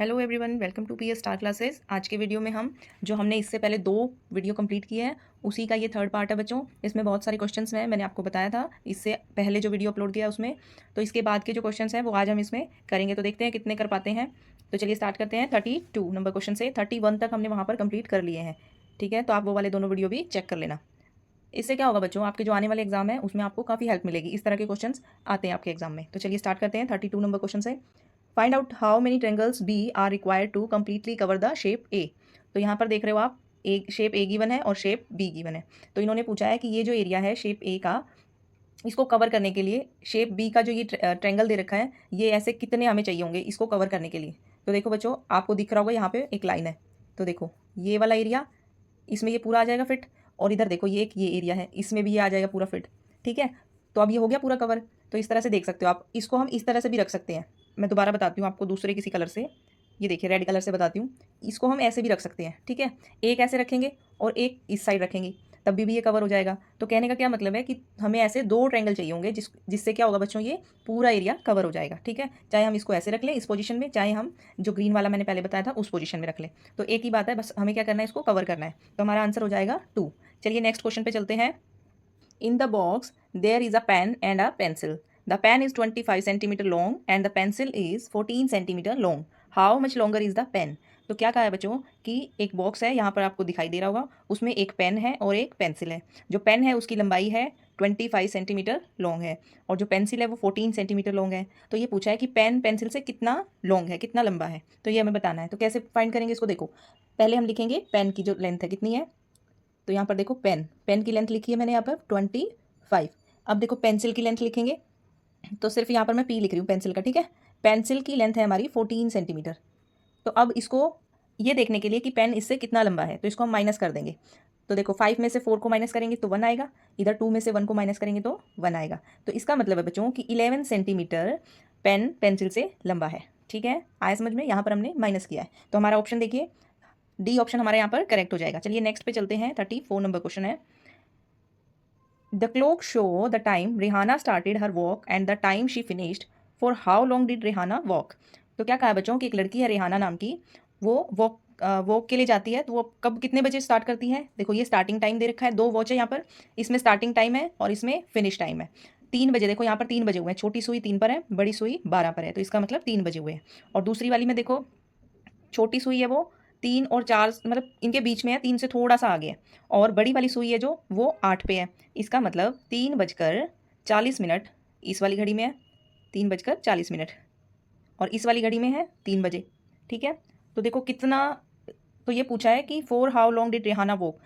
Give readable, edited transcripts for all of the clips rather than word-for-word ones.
Hello everyone, welcome to PS star classes. आज के video में हम जो हमने इससे पहले 2 वीडियो कंप्लीट किए हैं उसी का ये थर्ड पार्ट है बच्चों। इसमें बहुत सारे क्वेश्चंस हैं, मैंने आपको बताया था इससे पहले जो वीडियो अपलोड किया उसमें। तो इसके बाद के जो क्वेश्चंस हैं वो आज हम इसमें करेंगे, तो देखते हैं कितने कर पाते हैं। तो चलिए स्टार्ट करते हैं 32 नंबर क्वेश्चन से। 31 तक हमने वहाँ पर कंप्लीट कर लिए हैं, ठीक है। तो आप वो वाले दोनों वीडियो भी चेक कर लेना। इससे क्या होगा बच्चों, आपके जो आने वाले एग्जाम है उसमें आपको काफ़ी हेल्प मिलेगी। इस तरह के क्वेश्चंस आते हैं आपके एग्जाम में। तो चलिए स्टार्ट करते हैं 32 नंबर क्वेश्चन से। Find out how many triangles be are required to completely cover the shape A. तो यहाँ पर देख रहे हो आप, एक शेप ए गिवन है और शेप बी गिवन है। तो इन्होंने पूछा है कि ये जो एरिया है शेप ए का, इसको कवर करने के लिए शेप बी का जो ये ट्रेंगल दे रखा है, ये ऐसे कितने हमें चाहिए होंगे इसको कवर करने के लिए। तो देखो बच्चों, आपको दिख रहा होगा यहाँ पे एक लाइन है। तो देखो ये वाला एरिया, इसमें ये पूरा आ जाएगा फिट। और इधर देखो ये एरिया है, इसमें भी ये आ जाएगा पूरा फिट, ठीक है। तो अब ये हो गया पूरा कवर। तो इस तरह से देख सकते हो आप, इसको हम इस तरह से भी रख सकते हैं। मैं दोबारा बताती हूँ आपको दूसरे किसी कलर से। ये देखिए रेड कलर से बताती हूँ। इसको हम ऐसे भी रख सकते हैं, ठीक है। एक ऐसे रखेंगे और एक इस साइड रखेंगे, तब भी ये कवर हो जाएगा। तो कहने का क्या मतलब है कि हमें ऐसे 2 ट्रायंगल चाहिए होंगे जिससे क्या होगा बच्चों, ये पूरा एरिया कवर हो जाएगा, ठीक है। चाहे हम इसको ऐसे रख लें इस पोजीशन में, चाहे हम जो ग्रीन वाला मैंने पहले बताया था उस पोजीशन में रख लें। तो एक ही बात है, बस हमें क्या करना है, इसको कवर करना है। तो हमारा आंसर हो जाएगा 2। चलिए नेक्स्ट क्वेश्चन पे चलते हैं। In the box, there is a pen and a pencil. The pen is 25 centimeter long and the pencil is 14 centimeter long. How much longer is the pen? तो क्या कहा है बच्चों कि एक बॉक्स है, यहाँ पर आपको दिखाई दे रहा होगा, उसमें एक पेन है और एक पेंसिल है। जो पेन है उसकी लंबाई है 25 सेंटीमीटर लॉन्ग है और जो पेंसिल है वो 14 सेंटीमीटर लॉन्ग है। तो ये पूछा है कि पेन पेंसिल से कितना लॉन्ग है, कितना लंबा है, तो ये हमें बताना है। तो कैसे फाइंड करेंगे इसको, देखो पहले हम लिखेंगे पेन की जो लेंथ है कितनी है। तो यहाँ पर देखो पेन पेन की लेंथ लिखी है मैंने यहाँ पर 25। अब देखो पेंसिल की लेंथ लिखेंगे, तो सिर्फ यहाँ पर मैं पी लिख रही हूँ पेंसिल का, ठीक है। पेंसिल की लेंथ है हमारी 14 सेंटीमीटर। तो अब इसको ये देखने के लिए कि पेन इससे कितना लंबा है, तो इसको हम माइनस कर देंगे। तो देखो 5 में से 4 को माइनस करेंगे तो 1 आएगा, इधर 2 में से 1 को माइनस करेंगे तो 1 आएगा। तो इसका मतलब है बच्चों कि 11 सेंटीमीटर पेन पेंसिल से लंबा है, ठीक है। आया समझ में, यहाँ पर हमने माइनस किया है। तो हमारा ऑप्शन देखिए डी ऑप्शन हमारे यहाँ पर करेक्ट हो जाएगा। चलिए नेक्स्ट पे चलते हैं। 34 नंबर क्वेश्चन है। The clock show the time Rihana started her walk and the time she finished. For how long did Rihana walk. तो क्या कहा है बच्चों कि एक लड़की है रिहाना नाम की, वो वॉक के लिए जाती है। तो वो कब कितने बजे स्टार्ट करती है, देखो ये स्टार्टिंग टाइम दे रखा है, 2 वॉच है यहाँ पर। इसमें स्टार्टिंग टाइम है और इसमें फिनिश टाइम है 3 बजे। देखो यहाँ पर 3 बजे हुए हैं, छोटी सुई 3 पर है, बड़ी सुई 12 पर है, तो इसका मतलब 3 बजे हुए हैं। और दूसरी वाली में देखो छोटी सुई है वो 3 और 4 मतलब इनके बीच में है, 3 से थोड़ा सा आगे है। और बड़ी वाली सुई है जो वो 8 पे है। इसका मतलब 3:40 इस वाली घड़ी में है, 3:40। और इस वाली घड़ी में है 3 बजे, ठीक है। तो देखो कितना, तो ये पूछा है कि for how long did Rihana walk,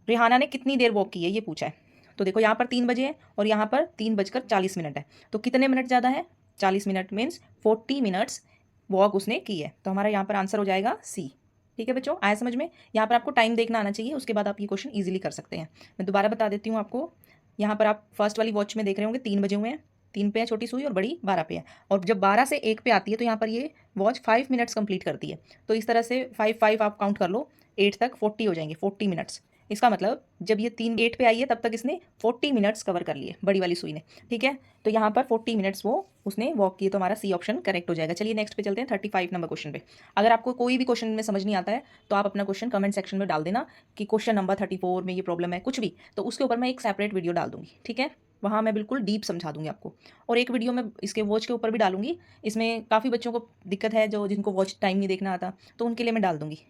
Rihana ने कितनी देर वॉक की है ये पूछा है। तो देखो यहाँ पर 3 बजे है और यहाँ पर 3:40 है। तो कितने मिनट ज़्यादा है, 40 मिनट, मीन्स 40 मिनट्स वॉक उसने की है। तो हमारा यहाँ पर आंसर हो जाएगा सी, ठीक है बच्चों। आया समझ में, यहाँ पर आपको टाइम देखना आना चाहिए, उसके बाद आप ये क्वेश्चन ईजिली कर सकते हैं। मैं दोबारा बता देती हूँ आपको। यहाँ पर आप फर्स्ट वाली वॉच में देख रहे होंगे 3 बजे हुए हैं, 3 पे है छोटी सुई और बड़ी 12 पे है। और जब 12 से 1 पे आती है तो यहाँ पर ये वॉच 5 मिनट्स कंप्लीट करती है। तो इस तरह से 5 आप काउंट कर लो, 8 तक 40 हो जाएंगे, 40 मिनट्स। इसका मतलब जब ये 3 8 पे आई है तब तक इसने 40 मिनट्स कवर कर लिए बड़ी वाली सुई ने, ठीक है। तो यहाँ पर 40 मिनट्स वो उसने वॉक किए, तो हमारा सी ऑप्शन करेक्ट हो जाएगा। चलिए नेक्स्ट पे चलते हैं 35 नंबर क्वेश्चन पे। अगर आपको कोई भी क्वेश्चन में समझ नहीं आता है तो आप अपना क्वेश्चन कमेंट सेक्शन में डाल देना कि क्वेश्चन नंबर 34 में ये प्रॉब्लम है, कुछ भी। तो उसके ऊपर मैं एक सेपरेट वीडियो डाल दूंगी, ठीक है। वहाँ मैं बिल्कुल डीप समझा दूंगी आपको। और एक वीडियो मैं इसके वॉच के ऊपर भी डालूंगी। इसमें काफ़ी बच्चों को दिक्कत है, जो जिनको वॉच टाइम नहीं देखना आता, तो उनके लिए मैं डाल दूंगी।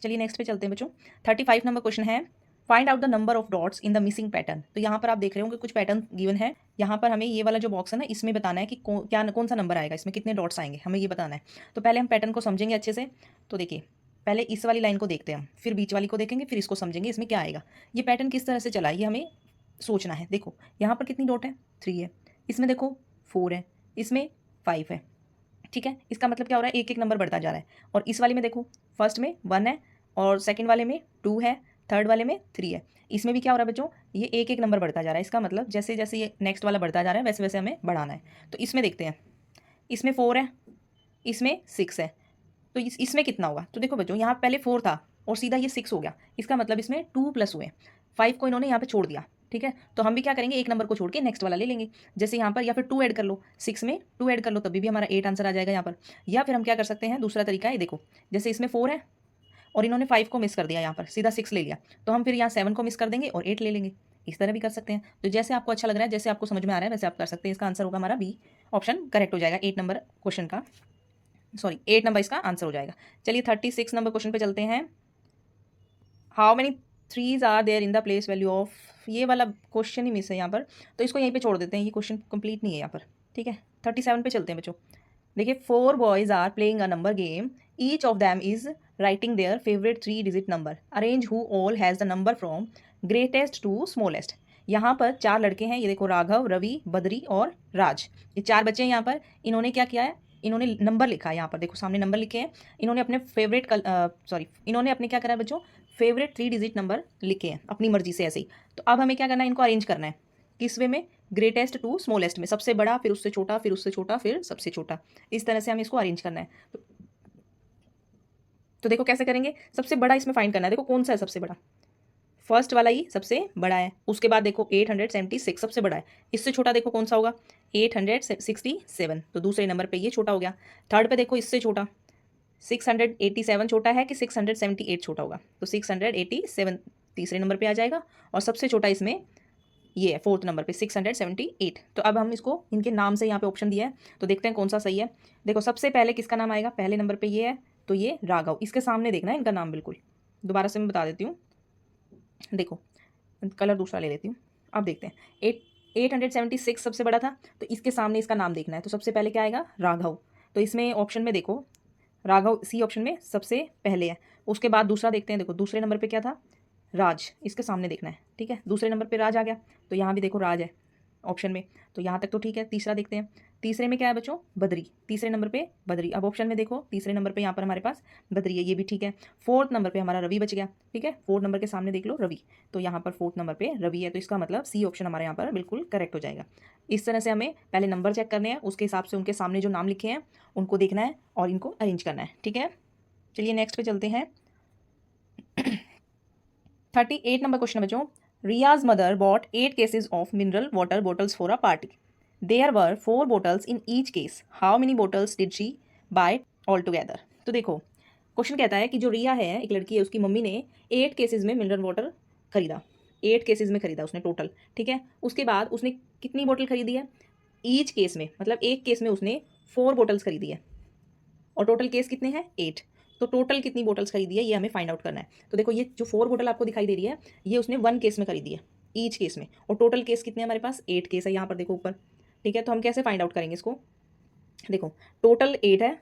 चलिए नेक्स्ट पे चलते हैं बच्चों। 35 नंबर क्वेश्चन है। Find out the number of dots in the missing pattern. तो यहाँ पर आप देख रहे होंगे कुछ पैटर्न गिवन है। यहाँ पर हमें ये वाला जो बॉक्स है ना, इसमें बताना है कि कौन सा नंबर आएगा, इसमें कितने डॉट्स आएंगे, हमें ये बताना है। तो पहले हम पैटर्न को समझेंगे अच्छे से। तो देखिए पहले इस वाली लाइन को देखते हैं हम, फिर बीच वाली को देखेंगे, फिर इसको समझेंगे इसमें क्या आएगा। ये पैटर्न किस तरह से चला है ये हमें सोचना है। देखो यहाँ पर कितनी डॉट है, 3 है। इसमें देखो 4 है, इसमें 5 है, ठीक है। इसका मतलब क्या हो रहा है, एक एक नंबर बढ़ता जा रहा है। और इस वाले में देखो फर्स्ट में 1 है और सेकंड वाले में 2 है, थर्ड वाले में 3 है। इसमें भी क्या हो रहा है बच्चों, ये एक एक नंबर बढ़ता जा रहा है। इसका मतलब जैसे जैसे ये नेक्स्ट वाला बढ़ता जा रहा है वैसे वैसे हमें बढ़ाना है। तो इसमें देखते हैं, इसमें 4 है, इसमें 6 है। तो इसमें कितना होगा, तो देखो बच्चों यहाँ पहले 4 था और सीधा ये 6 हो गया। इसका मतलब इसमें 2 प्लस हुए, 5 को इन्होंने यहाँ पे छोड़ दिया, ठीक है, तो हम भी क्या करेंगे, एक नंबर को छोड़ के नेक्स्ट वाला ले लेंगे। जैसे यहाँ पर, या फिर 2 ऐड कर लो, 6 में 2 ऐड कर लो, तभी भी हमारा 8 आंसर आ जाएगा यहाँ पर। या फिर हम क्या कर सकते हैं, दूसरा तरीका है, देखो जैसे इसमें 4 है और इन्होंने 5 को मिस कर दिया, यहाँ पर सीधा 6 ले लिया, तो हम फिर यहाँ 7 को मिस कर देंगे और 8 ले लेंगे। इस तरह भी कर सकते हैं। तो जैसे आपको अच्छा लग रहा है, जैसे आपको समझ में आ रहा है, वैसे आप कर सकते हैं। इसका आंसर होगा हमारा बी ऑप्शन करेक्ट हो जाएगा। 8 नंबर क्वेश्चन का, सॉरी 8 नंबर इसका आंसर हो जाएगा। चलिए 36 नंबर क्वेश्चन पे चलते हैं। How many threes are there in the place value of, ये वाला क्वेश्चन ही मिस है यहाँ पर, तो इसको यहीं पे छोड़ देते हैं, ये क्वेश्चन कंप्लीट नहीं है यहाँ पर। ठीक है, 37 पे चलते हैं बच्चों। देखिए 4 boys are playing a number game, each of them is writing their favourite 3 digit number, arrange who all has the number from greatest to smallest. यहाँ पर 4 लड़के हैं, ये देखो राघव, रवि, बद्री और राज, ये 4 बच्चे हैं। यहाँ पर इन्होंने क्या किया है, इन्होंने नंबर लिखा है, यहाँ पर देखो सामने नंबर लिखे हैं। इन्होंने अपने फेवरेट इन्होंने अपने क्या करा है बच्चों, फेवरेट 3 डिजिट नंबर लिखे हैं अपनी मर्जी से ऐसे ही। तो अब हमें क्या करना है, इनको अरेंज करना है किस वे में, ग्रेटेस्ट टू स्मॉलेस्ट में, सबसे बड़ा फिर उससे छोटा फिर उससे छोटा फिर सबसे छोटा, इस तरह से हमें इसको अरेंज करना है। तो देखो कैसे करेंगे, सबसे बड़ा इसमें फाइंड करना है। देखो कौन सा है सबसे बड़ा, फर्स्ट वाला ही सबसे बड़ा है। उसके बाद देखो 876 सबसे बड़ा है, इससे छोटा देखो कौन सा होगा, 867, तो दूसरे नंबर पे ये छोटा हो गया। थर्ड पे देखो इससे छोटा 687 छोटा है कि 678 छोटा होगा, तो 687 तीसरे नंबर पे आ जाएगा। और सबसे छोटा इसमें ये है फोर्थ नंबर पे 678। तो अब हम इसको इनके नाम से यहाँ पे ऑप्शन दिया है, तो देखते हैं कौन सा सही है। देखो सबसे पहले किसका नाम आएगा, पहले नंबर पे ये है, तो ये राघव, इसके सामने देखना है इनका नाम बिल्कुल। दोबारा से मैं बता देती हूँ, देखो कलर दूसरा ले लेती हूँ। अब देखते हैं 876 सबसे बड़ा था, तो इसके सामने इसका नाम देखना है। तो सबसे पहले क्या आएगा, राघव, तो इसमें ऑप्शन में देखो राघव सी ऑप्शन में सबसे पहले है। उसके बाद दूसरा देखते हैं, देखो दूसरे नंबर पे क्या था, राज, इसके सामने देखना है। ठीक है, दूसरे नंबर पे राज आ गया, तो यहाँ भी देखो राज है ऑप्शन में, तो यहाँ तक तो ठीक है। तीसरा देखते हैं, तीसरे में क्या है बच्चों, बद्री, तीसरे नंबर पे बद्री। अब ऑप्शन में देखो तीसरे नंबर पे यहाँ पर हमारे पास बद्री है, ये भी ठीक है। फोर्थ नंबर पे हमारा रवि बच गया। ठीक है, फोर्थ नंबर के सामने देख लो रवि, तो यहाँ पर फोर्थ नंबर पे रवि है, तो इसका मतलब सी ऑप्शन हमारे यहाँ पर बिल्कुल करेक्ट हो जाएगा। इस तरह से हमें पहले नंबर चेक करने हैं, उसके हिसाब से उनके सामने जो नाम लिखे हैं उनको देखना है और इनको अरेंज करना है। ठीक है, चलिए नेक्स्ट पे चलते हैं। 38 नंबर क्वेश्चन बच्चों, Riya's mother bought 8 cases of mineral water bottles for a party, there were 4 bottles in each case, how many bottles did she buy all together. तो देखो क्वेश्चन कहता है कि जो रिया है, एक लड़की है, उसकी मम्मी ने 8 केसेस में मिनरल वाटर खरीदा, 8 केसेस में खरीदा उसने टोटल। ठीक है, उसके बाद उसने कितनी बोतल खरीदी है, ईच केस में मतलब एक केस में उसने 4 बॉटल्स खरीदी है, और टोटल केस कितने हैं 8, तो टोटल कितनी बोटल्स खरीदी है ये हमें फाइंड आउट करना है। तो देखो ये जो 4 बोतल आपको दिखाई दे रही है, ये उसने 1 केस में खरीदी है, ईच केस में, और टोटल केस कितने हमारे पास 8 केस है यहाँ पर देखो ऊपर। ठीक है, तो हम कैसे फाइंड आउट करेंगे इसको, देखो टोटल 8 है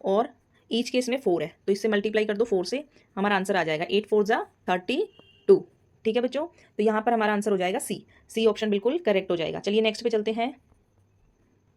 और ईच केस में 4 है, तो इससे मल्टीप्लाई कर दो 4 से, हमारा आंसर आ जाएगा 8 4 जा 32। ठीक है बच्चों, तो यहाँ पर हमारा आंसर हो जाएगा सी ऑप्शन बिल्कुल करेक्ट हो जाएगा। चलिए नेक्स्ट पे चलते हैं।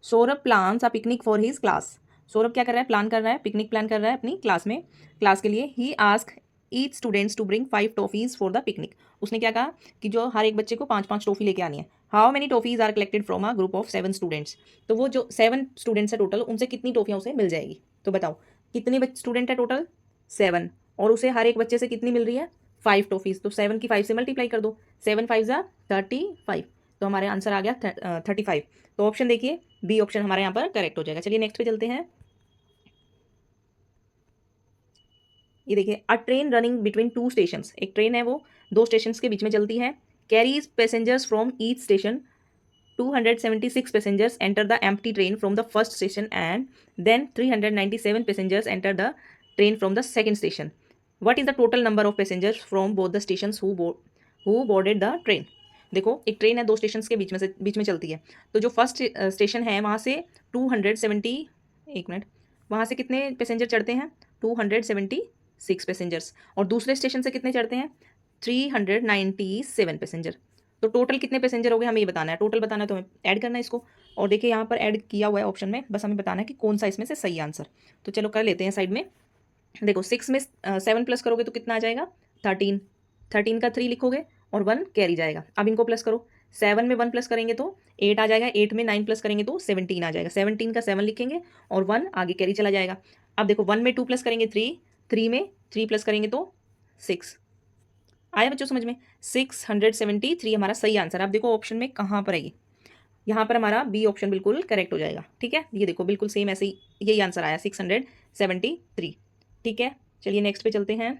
Saurabh plans a picnic for his class, Saurabh क्या कर रहा है, प्लान कर रहा है, पिकनिक प्लान कर रहा है अपनी क्लास में, क्लास के लिए। He ask each students to bring 5 toffees for the picnic, उसने क्या कहा कि जो हर एक बच्चे को 5-5 टॉफी लेके आनी है। How many toffees are collected from a group of 7 students, तो वो जो 7 स्टूडेंट्स है टोटल, उनसे कितनी टॉफियाँ उसे मिल जाएगी। तो बताओ कितने स्टूडेंट है टोटल 7, और उसे हर एक बच्चे से कितनी मिल रही है 5 टॉफीज, तो 7 की 5 से मल्टीप्लाई कर दो, 7 5 जा 35, तो हमारे आंसर आ गया 35। तो ऑप्शन देखिए बी ऑप्शन हमारे यहाँ पर करेक्ट हो जाएगा। चलिए नेक्स्ट पे चलते हैं। ये देखिए a train running between 2 stations, एक ट्रेन है वो 2 स्टेशंस के बीच में चलती है। Carries passengers from each station, 276 passengers enter the empty train from the first station and then 397 passengers enter the train from the second station. What is the total number of passengers from both the stations who boarded the train. देखो एक train है 2 station के बीच में चलती है, तो जो फर्स्ट स्टेशन है वहाँ से 270, एक मिनट, वहाँ से कितने पैसेंजर चढ़ते हैं 276 पैसेंजर्स, और दूसरे स्टेशन से कितने चढ़ते हैं 397 पैसेंजर। तो टोटल कितने पैसेंजर हो गए हमें ये बताना है, टोटल बताना है, तो हमें ऐड करना है इसको। और देखिए यहाँ पर ऐड किया हुआ है ऑप्शन में, बस हमें बताना है कि कौन सा इसमें से सही आंसर। तो चलो कर लेते हैं साइड में। देखो 6 में 7 प्लस करोगे तो कितना आ जाएगा 13, 13 का 3 लिखोगे और 1 कैरी जाएगा। अब इनको प्लस करो, 7 में 1 प्लस करेंगे तो 8 आ जाएगा, 8 में 9 प्लस करेंगे तो 17 आ जाएगा, 17 का 7 लिखेंगे और 1 आगे कैरी चला जाएगा। अब देखो 1 में 2 प्लस करेंगे 3, 3 में 3 प्लस करेंगे तो 6 आया बच्चों समझ में? 673 हमारा सही आंसर। आप देखो ऑप्शन में कहाँ पर है ये, यहाँ पर हमारा बी ऑप्शन बिल्कुल करेक्ट हो जाएगा। ठीक है, ये देखो बिल्कुल सेम ऐसे ही यही आंसर आया 673। ठीक है, चलिए नेक्स्ट पे चलते हैं।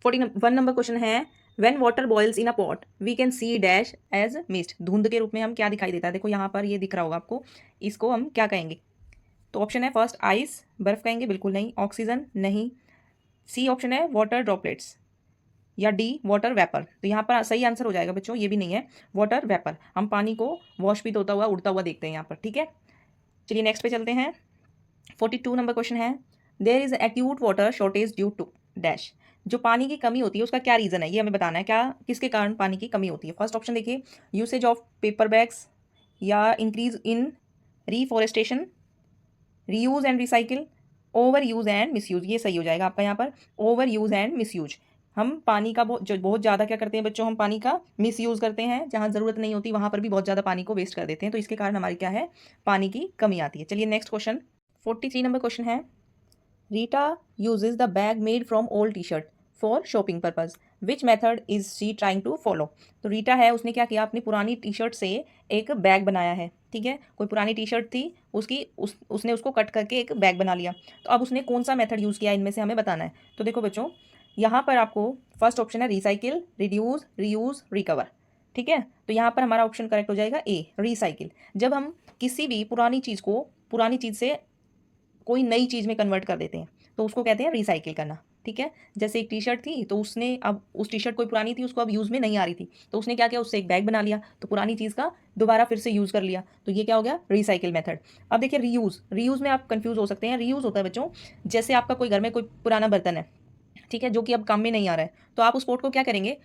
41 नंबर क्वेश्चन है, when water boils in a pot we can see dash as mist. धुंध के रूप में हम क्या दिखाई देता है, देखो यहाँ पर ये दिख रहा होगा आपको, इसको हम क्या कहेंगे? तो ऑप्शन है फर्स्ट आइस, बर्फ कहेंगे, बिल्कुल नहीं। ऑक्सीजन नहीं। सी ऑप्शन है वाटर ड्रॉपलेट्स, या डी वाटर वेपर। तो यहाँ पर सही आंसर हो जाएगा बच्चों, ये भी नहीं है, वाटर वेपर। हम पानी को वॉशपित होता हुआ उड़ता हुआ देखते हैं यहाँ पर। ठीक है, चलिए नेक्स्ट पे चलते हैं। 42 नंबर क्वेश्चन है, there is acute water shortage due to dash. जो पानी की कमी होती है उसका क्या रीज़न है, ये हमें बताना है, क्या किसके कारण पानी की कमी होती है। फर्स्ट ऑप्शन देखिए, यूसेज ऑफ पेपर बैग्स, या increase in reforestation, reuse and recycle, overuse and misuse. ये सही हो जाएगा आपका यहाँ पर, ओवर यूज एंड मिसयूज। हम पानी का बहुत ज़्यादा क्या करते हैं बच्चों, हम पानी का मिसयूज़ करते हैं, जहाँ ज़रूरत नहीं होती वहाँ पर भी बहुत ज़्यादा पानी को वेस्ट कर देते हैं, तो इसके कारण हमारी क्या है, पानी की कमी आती है। चलिए नेक्स्ट क्वेश्चन, 43 नंबर क्वेश्चन है, Rita uses the bag made from old T shirt for shopping purpose, which method is she trying to follow. तो रीटा है, उसने क्या किया, अपनी पुरानी टी शर्ट से एक बैग बनाया है। ठीक है, कोई पुरानी टी शर्ट थी उसकी, उसने उसको कट करके एक बैग बना लिया। तो अब उसने कौन सा मेथड यूज़ किया, इनमें से हमें बताना है। तो देखो बच्चों, यहाँ पर आपको फर्स्ट ऑप्शन है रिसाइकिल, रिड्यूस, रीयूज, रिकवर। ठीक है, तो यहाँ पर हमारा ऑप्शन करेक्ट हो जाएगा ए, रिसाइकिल। जब हम किसी भी पुरानी चीज़ को पुरानी चीज़ से कोई नई चीज़ में कन्वर्ट कर देते हैं तो उसको कहते हैं रिसाइकिल करना। ठीक है, जैसे एक टी शर्ट थी तो उसने, अब उस टी शर्ट कोई पुरानी थी, उसको अब यूज़ में नहीं आ रही थी, तो उसने क्या किया, उससे एक बैग बना लिया, तो पुरानी चीज़ का दोबारा फिर से यूज़ कर लिया, तो ये क्या हो गया, रिसाइकिल मेथड। अब देखिए रीयूज़, रीयूज़ में आप कंफ्यूज हो सकते हैं। रीयूज़ होता है बच्चों, जैसे आपका कोई घर में कोई पुराना बर्तन है, ठीक है, जो कि अब काम में नहीं आ रहा है, तो आप उस पोर्ट को क्या करेंगे,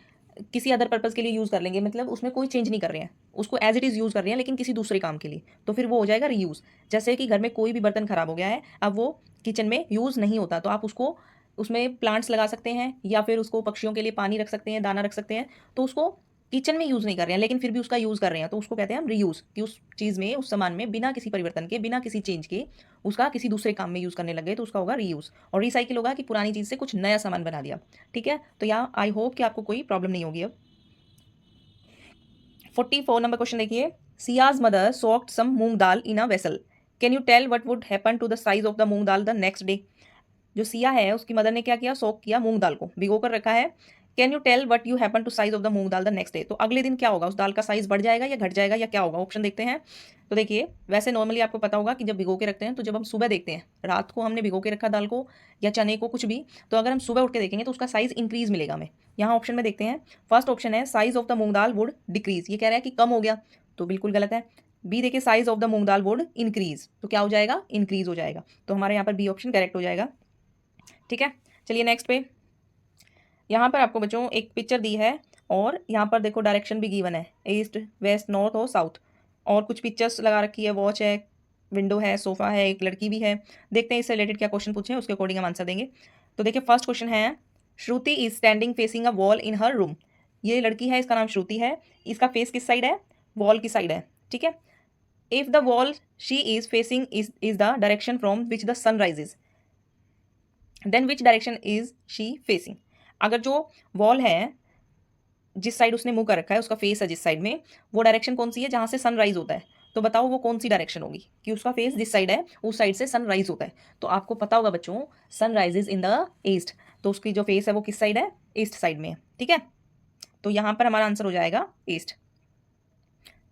किसी अदर पर्पज़ के लिए यूज़ कर लेंगे, मतलब उसमें कोई चेंज नहीं कर रहे हैं, उसको एज इट इज़ यूज़ कर रहे हैं लेकिन किसी दूसरे काम के लिए, तो फिर वो हो जाएगा रीयूज़। जैसे कि घर में कोई भी बर्तन खराब हो गया है, अब वो किचन में यूज़ नहीं होता, तो आप उसको उसमें प्लांट्स लगा सकते हैं, या फिर उसको पक्षियों के लिए पानी रख सकते हैं, दाना रख सकते हैं, तो उसको किचन में यूज़ नहीं कर रहे हैं लेकिन फिर भी उसका यूज़ कर रहे हैं, तो उसको कहते हैं हम रीयूज़, कि उस चीज़ में, उस सामान में बिना किसी परिवर्तन के, बिना किसी चेंज के उसका किसी दूसरे काम में यूज़ करने लग गए, तो उसका होगा रीयूज़। और रिसाइकिल होगा कि पुरानी चीज़ से कुछ नया सामान बना दिया। ठीक है, तो यहाँ आई होप कि आपको कोई प्रॉब्लम नहीं होगी। अब 44 नंबर क्वेश्चन देखिए, Siya's mother soaked some moong dal in a vessel, can you tell what would happen to the size of the moong dal the next day. जो सिया है उसकी मदर ने क्या किया, सोक किया मूंग दाल को, भिगो कर रखा है। Can you tell what you happen to size of the moong dal the next day. तो अगले दिन क्या होगा, उस दाल का साइज बढ़ जाएगा या घट जाएगा या क्या होगा, ऑप्शन देखते हैं। तो देखिए, वैसे नॉर्मली आपको पता होगा कि जब भिगो के रखते हैं, तो जब हम सुबह देखते हैं, रात को हमने भिगो के रखा दाल को या चने को, कुछ भी, तो अगर हम सुबह उठ के देखेंगे तो उसका साइज इंक्रीज मिलेगा हमें। यहाँ ऑप्शन में देखते हैं, फर्स्ट ऑप्शन है size of the moong dal would decrease, ये कह रहा है कि कम हो गया, तो बिल्कुल गलत है। बी देखिए, size of the moong dal would increase, तो क्या हो जाएगा, इंक्रीज हो जाएगा, तो हमारे यहाँ पर बी ऑप्शन करेक्ट हो जाएगा। ठीक है, चलिए नेक्स्ट पे, यहाँ पर आपको बच्चों एक पिक्चर दी है और यहाँ पर देखो डायरेक्शन भी गिवन है, ईस्ट, वेस्ट, नॉर्थ और साउथ, और कुछ पिक्चर्स लगा रखी है, वॉच है, विंडो है, सोफा है, एक लड़की भी है। देखते हैं इससे रिलेटेड क्या क्वेश्चन पूछे हैं, उसके अकॉर्डिंग हम आंसर देंगे। तो देखिए फर्स्ट क्वेश्चन है, Shruti is standing facing a wall in her room. ये लड़की है, इसका नाम श्रुति है, इसका फेस किस साइड है, वॉल की साइड है। ठीक है, if the wall she is facing is the direction from which the sun rises, then which direction is she facing. अगर जो वॉल है, जिस साइड उसने मुंह कर रखा है, उसका फेस है जिस साइड में, वो डायरेक्शन कौन सी है जहाँ से सनराइज होता है, तो बताओ वो कौन सी डायरेक्शन होगी, कि उसका फेस जिस साइड है उस साइड से सनराइज होता है। तो आपको पता होगा बच्चों, सनराइजेज इन द ईस्ट, तो उसकी जो फेस है वो किस साइड है, ईस्ट साइड में है। ठीक है, तो यहाँ पर हमारा आंसर हो जाएगा ईस्ट,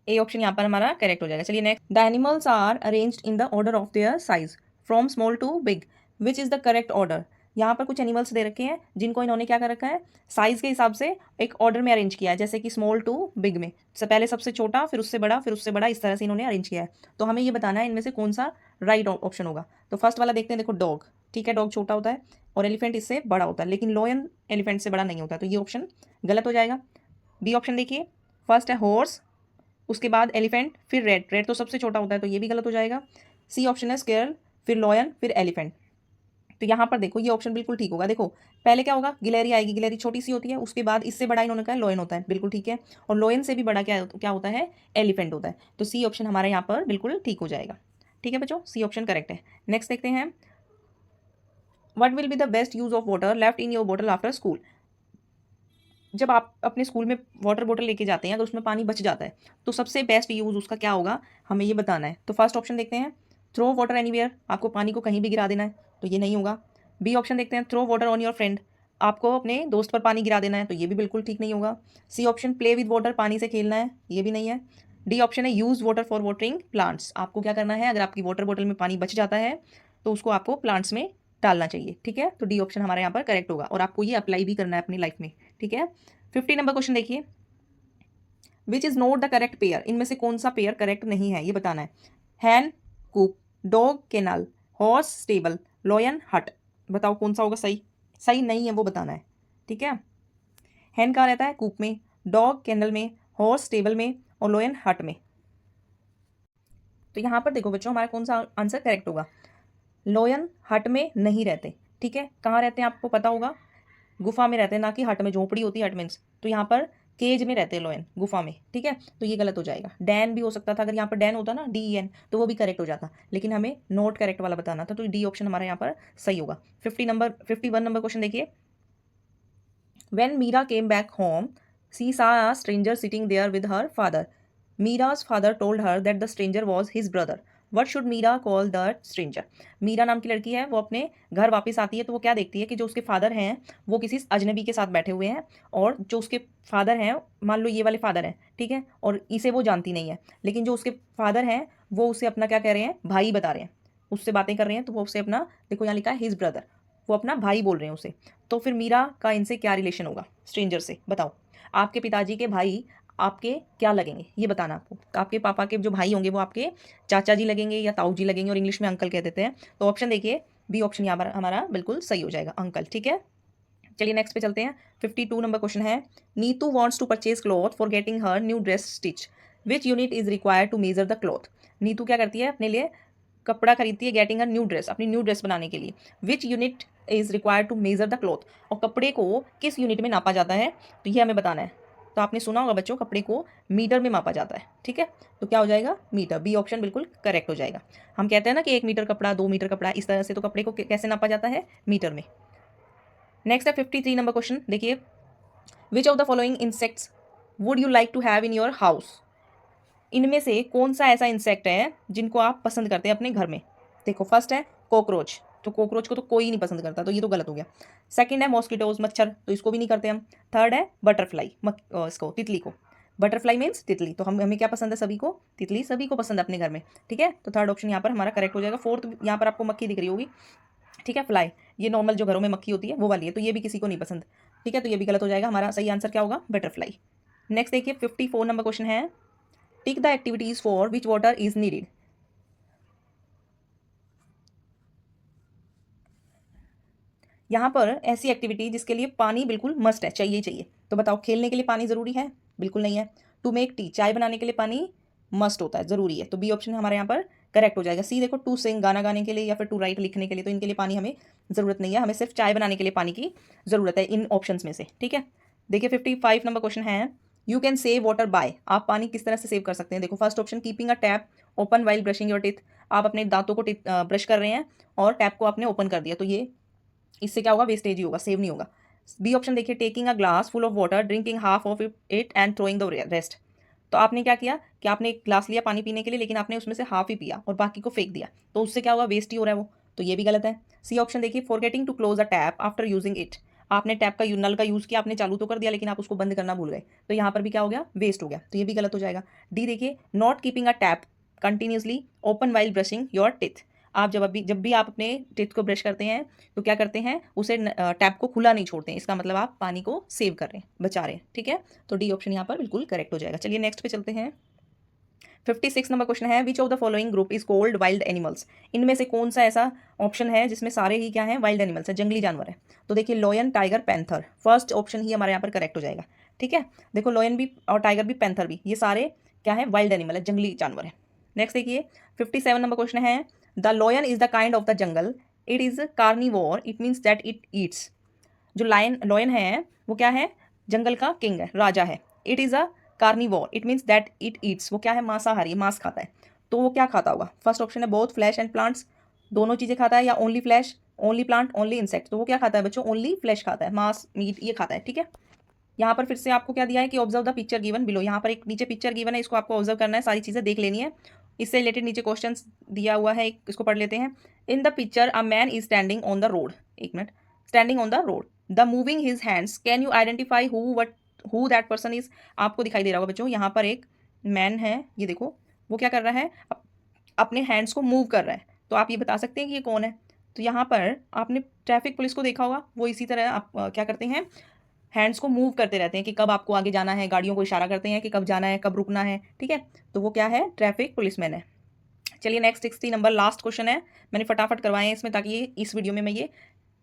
ए ऑप्शन यहाँ पर हमारा करेक्ट हो जाएगा। चलिए next, the animals are arranged in the order of their size from small to big, which is the correct order. यहाँ पर कुछ एनिमल्स दे रखे हैं जिनको इन्होंने क्या कर रखा है, साइज के हिसाब से एक ऑर्डर में अरेंज किया है, जैसे कि स्मॉल टू बिग में से पहले सबसे छोटा, फिर उससे बड़ा, फिर उससे बड़ा, इस तरह से इन्होंने अरेंज किया है। तो हमें ये बताना है इनमें से कौन सा राइट ऑप्शन होगा। तो फर्स्ट वाला देखते हैं, देखो डॉग, ठीक है, डॉग छोटा होता है और एलिफेंट इससे बड़ा होता है, लेकिन लॉयन एलिफेंट से बड़ा नहीं होता, तो ये ऑप्शन गलत हो जाएगा। बी ऑप्शन देखिए, फर्स्ट है हॉर्स, उसके बाद एलिफेंट, फिर रेड, रेड तो सबसे छोटा होता है, तो ये भी गलत हो जाएगा। सी ऑप्शन है स्केरल, फिर लॉयन, फिर एलिफेंट। तो यहाँ पर देखो ये ऑप्शन बिल्कुल ठीक होगा। देखो पहले क्या होगा, गिलहरी आएगी, गिलहरी छोटी सी होती है, उसके बाद इससे बड़ा इन्होंने कहा लॉयन होता है, बिल्कुल ठीक है, और लॉयन से भी बड़ा क्या क्या होता है, एलिफेंट होता है। तो सी ऑप्शन हमारे यहाँ पर बिल्कुल ठीक हो जाएगा। ठीक है बच्चों, सी ऑप्शन करेक्ट है। नेक्स्ट देखते हैं, what will be the best use of water left in your bottle after school. जब आप अपने स्कूल में वाटर बॉटल लेके जाते हैं, अगर उसमें पानी बच जाता है तो सबसे बेस्ट यूज़ उसका क्या होगा, हमें ये बताना है। तो फर्स्ट ऑप्शन देखते हैं, थ्रो वाटर एनीवेयर, आपको पानी को कहीं भी गिरा देना है, तो ये नहीं होगा। बी ऑप्शन देखते हैं, throw water on your friend, आपको अपने दोस्त पर पानी गिरा देना है, तो ये भी बिल्कुल ठीक नहीं होगा। C option, play with water, पानी से खेलना है, ये भी नहीं है। डी ऑप्शन है, use water for watering plants, आपको क्या करना है, अगर आपकी वाटर बॉटल में पानी बच जाता है तो उसको आपको प्लांट्स में डालना चाहिए, ठीक है। तो डी ऑप्शन हमारे यहाँ पर करेक्ट होगा और आपको ये अप्लाई भी करना है अपनी लाइफ में, ठीक है। 50 नंबर क्वेश्चन देखिए, which is not the correct pair, इनमें से कौन सा पेयर करेक्ट नहीं है, ये बताना है। Hen coop, dog kennel, horse stable, lion hut, बताओ कौन सा होगा सही। सही नहीं है वो बताना है, ठीक है। हैन कहाँ रहता है, कूप में, डॉग केनल में, हॉर्स स्टेबल में और लॉयन हट में। तो यहाँ पर देखो बच्चों, हमारा कौन सा आंसर करेक्ट होगा, लॉयन हट में नहीं रहते, ठीक है। कहाँ रहते हैं आपको पता होगा, गुफा में रहते हैं, ना कि हट में, झोपड़ी होती है हट मीन्स, तो यहाँ पर केज में रहते हैं लॉयन, गुफा में, ठीक है। तो ये गलत हो जाएगा। डैन भी हो सकता था, अगर यहाँ पर डैन होता ना DEN तो वो भी करेक्ट हो जाता, लेकिन हमें नोट करेक्ट वाला बताना था, तो डी ऑप्शन हमारा यहाँ पर सही होगा। 51 नंबर क्वेश्चन देखिए, When Meera came back home, she saw a stranger sitting there with her father. Meera's father told her that the stranger was his brother. What should Meera call that stranger? Meera नाम की लड़की है, वो अपने घर वापस आती है तो वो क्या देखती है कि जो उसके फादर हैं वो किसी अजनबी के साथ बैठे हुए हैं, और जो उसके फादर हैं, मान लो ये वाले फादर हैं, ठीक है, और इसे वो जानती नहीं है, लेकिन जो उसके फादर हैं वो उसे अपना क्या कह रहे हैं, भाई बता रहे हैं, उससे बातें कर रहे हैं, तो वो उसे अपना, देखो यहाँ लिखा है हिज ब्रदर, वो अपना भाई बोल रहे हैं उसे। तो फिर मीरा का इनसे क्या रिलेशन होगा, स्ट्रेंजर से, बताओ। आपके पिताजी के भाई आपके क्या लगेंगे, ये बताना आपको। तो आपके पापा के जो भाई होंगे वो आपके चाचा जी लगेंगे या ताऊ जी लगेंगे, और इंग्लिश में अंकल कह देते हैं। तो ऑप्शन देखिए, बी ऑप्शन यहाँ पर हमारा बिल्कुल सही हो जाएगा, अंकल, ठीक है। चलिए नेक्स्ट पे चलते हैं। 52 नंबर क्वेश्चन है, Neetu wants to purchase cloth for getting her new dress stitch, which unit is required to measure the cloth. Neetu क्या करती है, अपने लिए कपड़ा खरीदती है, गेटिंग हर न्यू ड्रेस, अपनी न्यू ड्रेस बनाने के लिए। Which unit is required to measure the cloth, और कपड़े को किस यूनिट में नापा जाता है, तो ये हमें बताना है। तो आपने सुना होगा बच्चों, कपड़े को मीटर में मापा जाता है, ठीक है। तो क्या हो जाएगा, मीटर, बी ऑप्शन बिल्कुल करेक्ट हो जाएगा। हम कहते हैं ना कि 1 मीटर कपड़ा, 2 मीटर कपड़ा, इस तरह से, तो कपड़े को कैसे नापा जाता है, मीटर में। नेक्स्ट है 53 नंबर क्वेश्चन देखिए, which of the following insects would you like to have in your house, इनमें से कौन सा ऐसा इंसेक्ट है जिनको आप पसंद करते हैं अपने घर में। देखो फर्स्ट है कॉकरोच, तो कॉकरोच को तो कोई नहीं पसंद करता, तो ये तो गलत हो गया। सेकंड है मॉस्किटोज, मच्छर, तो इसको भी नहीं करते हम। थर्ड है बटरफ्लाई, इसको, तितली को, बटरफ्लाई मीन्स तितली, तो हमें क्या पसंद है, सभी को तितली, सभी को पसंद है अपने घर में, ठीक है। तो थर्ड ऑप्शन यहाँ पर हमारा करेक्ट हो जाएगा। फोर्थ, यहाँ पर आपको मक्खी दिख रही होगी, ठीक है, फ्लाई, ये नॉर्मल जो घरों में मक्खी होती है वो वाली है, तो ये भी किसी को नहीं पसंद, ठीक है, तो ये भी गलत हो जाएगा। हमारा सही आंसर क्या होगा, बटरफ्लाई। नेक्स्ट देखिए 54 नंबर क्वेश्चन है, tick the activities for which water is needed. यहाँ पर ऐसी एक्टिविटी जिसके लिए पानी बिल्कुल मस्ट है, चाहिए ही चाहिए, तो बताओ, खेलने के लिए पानी ज़रूरी है, बिल्कुल नहीं है। टू मेक टी, चाय बनाने के लिए पानी मस्ट होता है, ज़रूरी है, तो बी ऑप्शन हमारे यहाँ पर करेक्ट हो जाएगा। सी देखो, टू सिंग, गाना गाने के लिए, या फिर टू राइट, लिखने के लिए, तो इनके लिए पानी हमें ज़रूरत नहीं है, हमें सिर्फ चाय बनाने के लिए पानी की ज़रूरत है इन ऑप्शन में से, ठीक है। देखिए 55 नंबर क्वेश्चन है, you can save water bye, आप पानी किस तरह से सेव कर सकते हैं। देखो first option, keeping a tap open while brushing your teeth, आप अपने दांतों को ब्रश कर रहे हैं और टैप को आपने ओपन कर दिया, तो ये इससे क्या होगा, वेस्टेज ही होगा, सेव नहीं होगा। बी ऑप्शन देखिए, taking a glass full of water, drinking half of it and throwing the rest, तो आपने क्या किया कि आपने एक ग्लास लिया पानी पीने के लिए, लेकिन आपने उसमें से हाफ ही पिया और बाकी को फेंक दिया, तो उससे क्या होगा, वेस्ट ही हो रहा है वो, तो ये भी गलत है। सी ऑप्शन देखिए, forgetting to close a tap after using it, आपने टैप का नल का यूज़ किया, आपने चालू तो कर दिया लेकिन आप उसको बंद करना भूल गए, तो यहाँ पर भी क्या हो गया, वेस्ट हो गया, तो ये भी गलत हो जाएगा। डी देखिए, not keeping a tap continuously open while brushing your teeth, आप जब भी आप अपने टिथ को ब्रश करते हैं तो क्या करते हैं, उसे टैप को खुला नहीं छोड़ते हैं, इसका मतलब आप पानी को सेव कर रहे हैं, बचा रहे हैं, ठीक है। तो डी ऑप्शन यहाँ पर बिल्कुल करेक्ट हो जाएगा। चलिए नेक्स्ट पे चलते हैं। 56 नंबर क्वेश्चन है, विच of the following group is called wild animals, इनमें से कौन सा ऐसा ऑप्शन है जिसमें सारे ही क्या है, वाइल्ड एनिमल्स है, जंगली जानवर है। तो देखिए lion, tiger, panther, first option ही हमारे यहाँ पर करेक्ट हो जाएगा, ठीक है। देखो लॉयन भी और टाइगर भी, पैंथर भी, ये सारे क्या है, वाइल्ड एनिमल है, जंगली जानवर है। नेक्स्ट देखिए 57 नंबर क्वेश्चन है, the lion is the kind of the jungle, it is carnivore, it means that it eats, जो लॉयन है वो क्या है, जंगल का किंग है, राजा है। It is a carnivore, it means that it eats, वो क्या है, मांसाहारी, मांस खाता है, तो वो क्या खाता होगा। फर्स्ट ऑप्शन है बोथ फ्लैश एंड प्लांट्स, दोनों चीज़ें खाता है, या only flash, only plant, only insect, तो वो क्या खाता है बच्चों, ओनली फ्लैश खाता है, मांस, मीट ये खाता है, ठीक है। यहाँ पर फिर से आपको क्या दिया है कि observe the picture given below. यहाँ पर एक नीचे पिक्चर गिवन है, इसको आपको ऑब्जर्व करना है, सारी चीज़ें देख लेनी है। इससे रिलेटेड नीचे क्वेश्चन दिया हुआ है, इसको पढ़ लेते हैं। In the picture a man is standing on the road, एक minute, standing on the road, the moving his hands, can you identify who that person is. आपको दिखाई दे रहा होगा बच्चों, यहाँ पर एक मैन है, ये देखो वो क्या कर रहा है, अपने हैंड्स को मूव कर रहा है। तो आप ये बता सकते हैं कि ये कौन है। तो यहाँ पर आपने ट्रैफिक पुलिस को देखा होगा, वो इसी तरह आप क्या करते हैं, हैंड्स को मूव करते रहते हैं कि कब आपको आगे जाना है, गाड़ियों को इशारा करते हैं कि कब जाना है, कब रुकना है, ठीक है। तो वो क्या है, ट्रैफिक पुलिसमैन है। चलिए नेक्स्ट 60 नंबर लास्ट क्वेश्चन है, मैंने फटाफट करवाए हैं इसमें ताकि इस वीडियो में मैं ये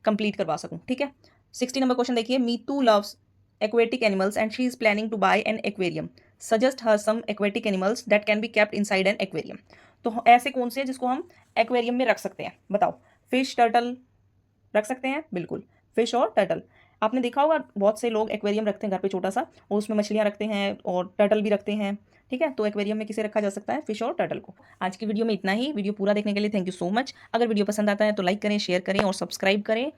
कंप्लीट करवा सकूं, ठीक है। 60 नंबर क्वेश्चन देखिए, Meetu loves aquatic animals and she is planning to buy an aquarium. Suggest her some aquatic animals that can be kept inside an aquarium. तो ऐसे कौन से हैं जिसको हम एक्वेरियम में रख सकते हैं, बताओ। फिश, टर्टल रख सकते हैं, बिल्कुल, फिश और टर्टल। आपने देखा होगा बहुत से लोग एक्वेरियम रखते हैं घर पे छोटा सा, और उसमें मछलियाँ रखते हैं और टर्टल भी रखते हैं, ठीक है। तो एक्वेरियम में किसे रखा जा सकता है, फिश और टर्टल को। आज की वीडियो में इतना ही। वीडियो पूरा देखने के लिए थैंक यू सो मच। अगर वीडियो पसंद आता है तो लाइक करें, शेयर करें और सब्सक्राइब करें।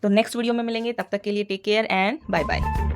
तो नेक्स्ट वीडियो में मिलेंगे, तब तक के लिए take care and bye bye.